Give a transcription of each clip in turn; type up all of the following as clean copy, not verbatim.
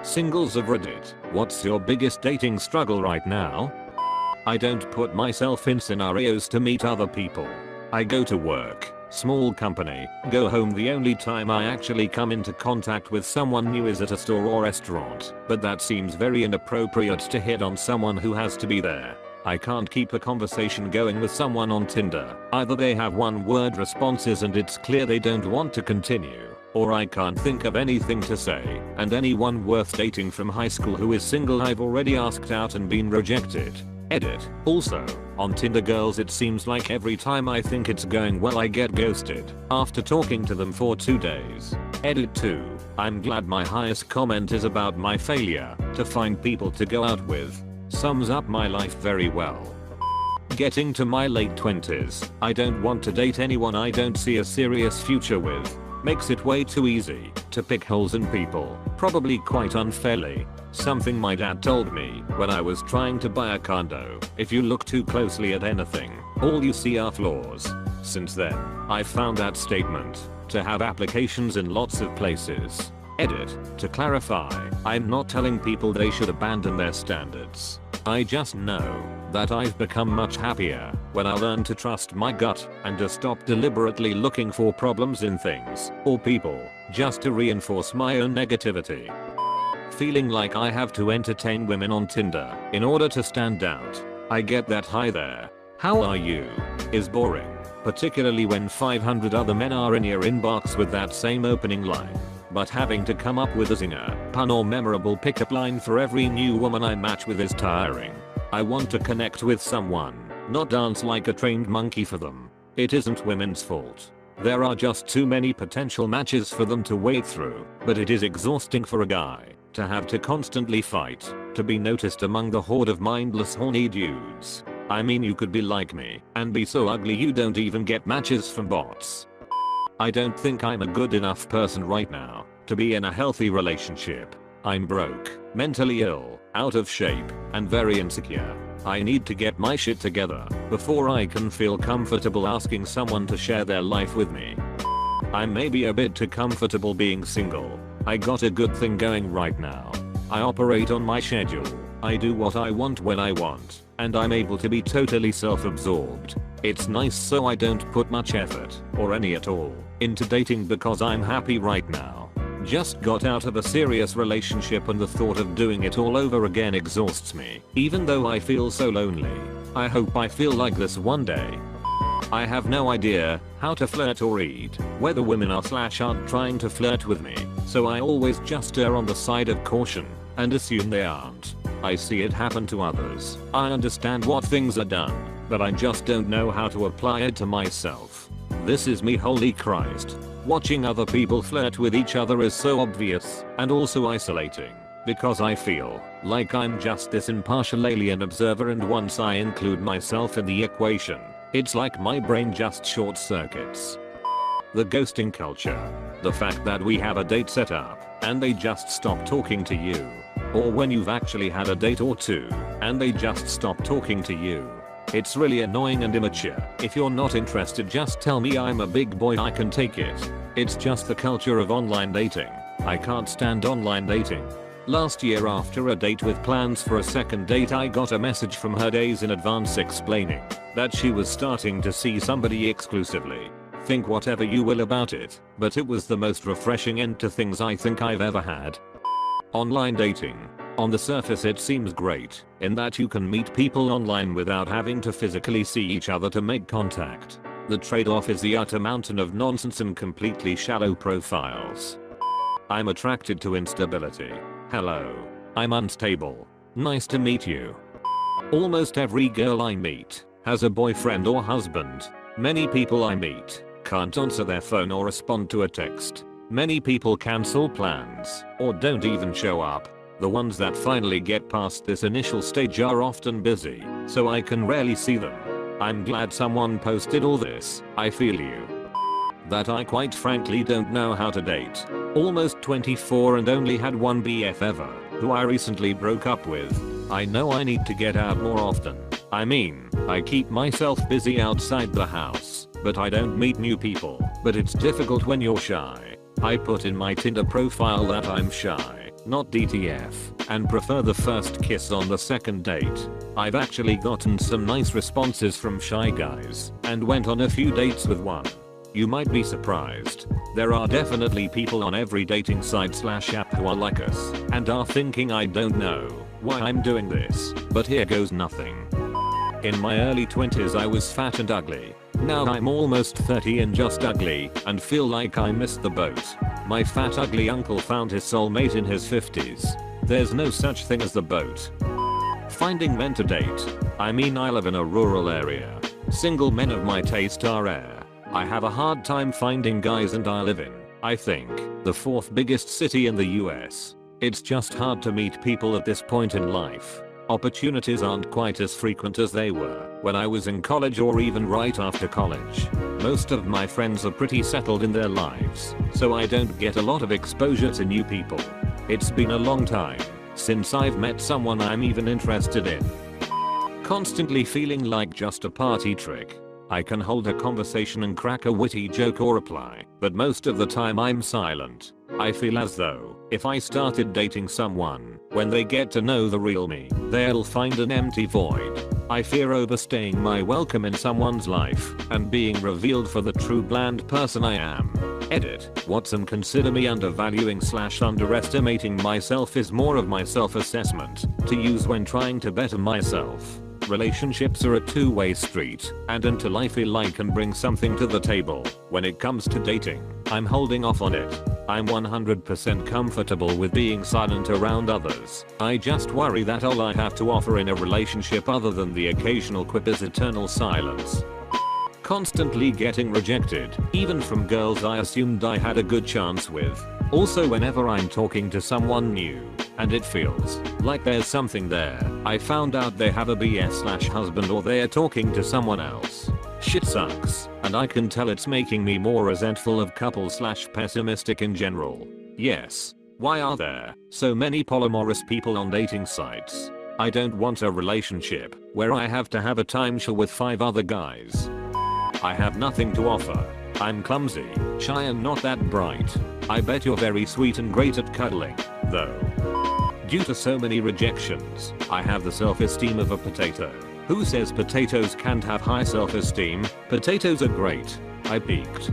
Singles of Reddit, what's your biggest dating struggle right now? I don't put myself in scenarios to meet other people. I go to work, small company, go home. The only time I actually come into contact with someone new is at a store or restaurant, but that seems very inappropriate to hit on someone who has to be there. I can't keep a conversation going with someone on Tinder. Either they have one-word responses and it's clear they don't want to continue, or I can't think of anything to say, and anyone worth dating from high school who is single I've already asked out and been rejected. Edit. Also, on Tinder girls it seems like every time I think it's going well I get ghosted after talking to them for 2 days. Edit 2. I'm glad my highest comment is about my failure to find people to go out with. Sums up my life very well. Getting to my late 20s, I don't want to date anyone I don't see a serious future with. Makes it way too easy to pick holes in people, probably quite unfairly. Something my dad told me when I was trying to buy a condo: if you look too closely at anything, all you see are flaws. Since then, I've found that statement to have applications in lots of places. Edit. To clarify, I'm not telling people they should abandon their standards. I just know that I've become much happier when I learned to trust my gut and to stop deliberately looking for problems in things or people just to reinforce my own negativity. Feeling like I have to entertain women on Tinder in order to stand out. I get that "hi there, how are you" is boring, particularly when 500 other men are in your inbox with that same opening line. But having to come up with a zinger, pun or memorable pickup line for every new woman I match with is tiring. I want to connect with someone, not dance like a trained monkey for them. It isn't women's fault. There are just too many potential matches for them to wade through, but it is exhausting for a guy to have to constantly fight to be noticed among the horde of mindless horny dudes. I mean, you could be like me and be so ugly you don't even get matches from bots. I don't think I'm a good enough person right now to be in a healthy relationship. I'm broke, mentally ill, out of shape, and very insecure. I need to get my shit together before I can feel comfortable asking someone to share their life with me. I'm maybe a bit too comfortable being single. I got a good thing going right now. I operate on my schedule. I do what I want when I want, and I'm able to be totally self-absorbed. It's nice, so I don't put much effort, or any at all, into dating because I'm happy right now. Just got out of a serious relationship and the thought of doing it all over again exhausts me, even though I feel so lonely. I hope I feel like this one day. I have no idea how to flirt or read whether women are/aren't trying to flirt with me, so I always just err on the side of caution and assume they aren't. I see it happen to others. I understand what things are done, but I just don't know how to apply it to myself. This is me, holy Christ. Watching other people flirt with each other is so obvious and also isolating, because I feel like I'm just this impartial alien observer, and once I include myself in the equation, it's like my brain just short circuits. The ghosting culture. The fact that we have a date set up and they just stop talking to you. Or when you've actually had a date or two and they just stop talking to you. It's really annoying and immature. If you're not interested, just tell me. I'm a big boy, I can take it. It's just the culture of online dating. I can't stand online dating. Last year, after a date with plans for a second date, I got a message from her days in advance explaining that she was starting to see somebody exclusively. Think whatever you will about it, but it was the most refreshing end to things I think I've ever had. Online dating. On the surface it seems great, in that you can meet people online without having to physically see each other to make contact. The trade-off is the utter mountain of nonsense and completely shallow profiles. I'm attracted to instability. Hello. I'm unstable. Nice to meet you. Almost every girl I meet has a boyfriend or husband. Many people I meet can't answer their phone or respond to a text. Many people cancel plans or don't even show up. The ones that finally get past this initial stage are often busy, so I can rarely see them. I'm glad someone posted all this. I feel you. That I quite frankly don't know how to date. Almost 24 and only had one BF ever, who I recently broke up with. I know I need to get out more often. I mean, I keep myself busy outside the house, but I don't meet new people. But it's difficult when you're shy. I put in my Tinder profile that I'm shy, not DTF, and prefer the first kiss on the second date. I've actually gotten some nice responses from shy guys and went on a few dates with one. You might be surprised. There are definitely people on every dating site/app who are like us and are thinking I don't know why I'm doing this, but here goes nothing. In my early 20s I was fat and ugly. Now I'm almost 30 and just ugly and feel like I missed the boat. My fat ugly uncle found his soulmate in his 50s. There's no such thing as the boat. Finding men to date. I mean, I live in a rural area. Single men of my taste are rare. I have a hard time finding guys and I live in, I think, the 4th biggest city in the US. It's just hard to meet people at this point in life. Opportunities aren't quite as frequent as they were when I was in college or even right after college. Most of my friends are pretty settled in their lives, so I don't get a lot of exposure to new people. It's been a long time since I've met someone I'm even interested in. Constantly feeling like just a party trick. I can hold a conversation and crack a witty joke or reply, but most of the time I'm silent. I feel as though if I started dating someone, when they get to know the real me, they'll find an empty void. I fear overstaying my welcome in someone's life and being revealed for the true bland person I am. Edit. Watson, consider me undervaluing/underestimating myself is more of my self-assessment to use when trying to better myself. Relationships are a two-way street, and until I feel I can bring something to the table when it comes to dating, I'm holding off on it. I'm 100% comfortable with being silent around others. I just worry that all I have to offer in a relationship other than the occasional quip is eternal silence. Constantly getting rejected, even from girls I assumed I had a good chance with. Also, whenever I'm talking to someone new and it feels like there's something there, I found out they have a BS/husband or they're talking to someone else. Shit sucks, and I can tell it's making me more resentful of couples/pessimistic in general. Yes. Why are there so many polyamorous people on dating sites? I don't want a relationship where I have to have a timeshare with 5 other guys. I have nothing to offer. I'm clumsy, shy and not that bright. I bet you're very sweet and great at cuddling, though. Due to so many rejections, I have the self-esteem of a potato. Who says potatoes can't have high self-esteem? Potatoes are great. I peaked.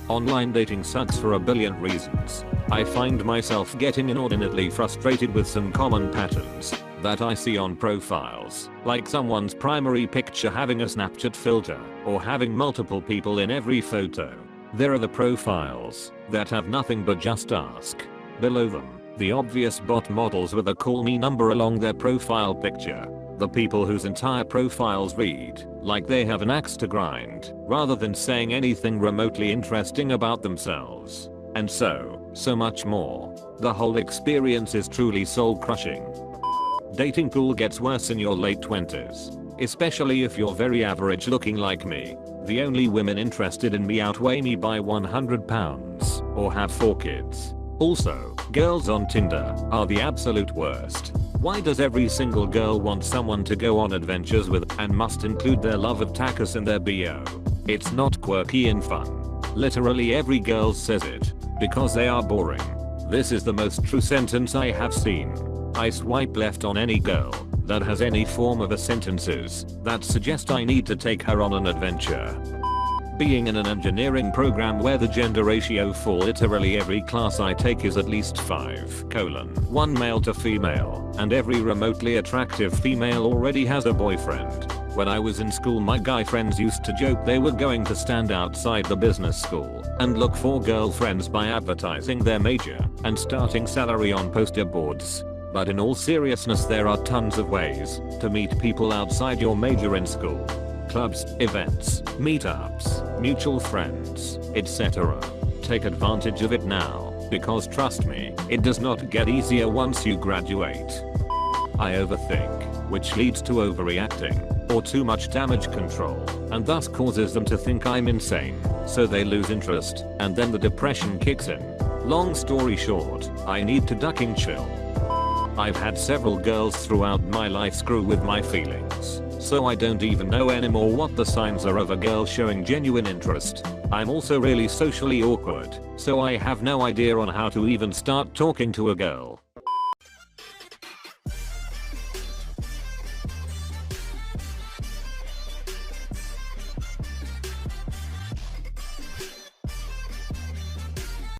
Online dating sucks for a billion reasons. I find myself getting inordinately frustrated with some common patterns that I see on profiles, like someone's primary picture having a Snapchat filter, or having multiple people in every photo. There are the profiles that have nothing but "just ask" below them, the obvious bot models with a "call me" number along their profile picture, the people whose entire profiles read like they have an axe to grind, rather than saying anything remotely interesting about themselves, and so much more. The whole experience is truly soul-crushing. Dating pool gets worse in your late 20s, especially if you're very average looking like me. The only women interested in me outweigh me by 100 pounds or have 4 kids. Also, girls on Tinder are the absolute worst. Why does every single girl want someone to go on adventures with and must include their love of tacos in their bio? It's not quirky and fun. Literally every girl says it because they are boring. This is the most true sentence I have seen. I swipe left on any girl that has any form of a sentences that suggest I need to take her on an adventure. Being in an engineering program where the gender ratio for literally every class I take is at least 5:1 male to female, and every remotely attractive female already has a boyfriend. When I was in school, my guy friends used to joke they were going to stand outside the business school and look for girlfriends by advertising their major and starting salary on poster boards. But in all seriousness, there are tons of ways to meet people outside your major in school. Clubs, events, meetups, mutual friends, etc. Take advantage of it now, because trust me, it does not get easier once you graduate. I overthink, which leads to overreacting, or too much damage control, and thus causes them to think I'm insane, so they lose interest, and then the depression kicks in. Long story short, I need to duck and chill. I've had several girls throughout my life screw with my feelings, so I don't even know anymore what the signs are of a girl showing genuine interest. I'm also really socially awkward, so I have no idea on how to even start talking to a girl.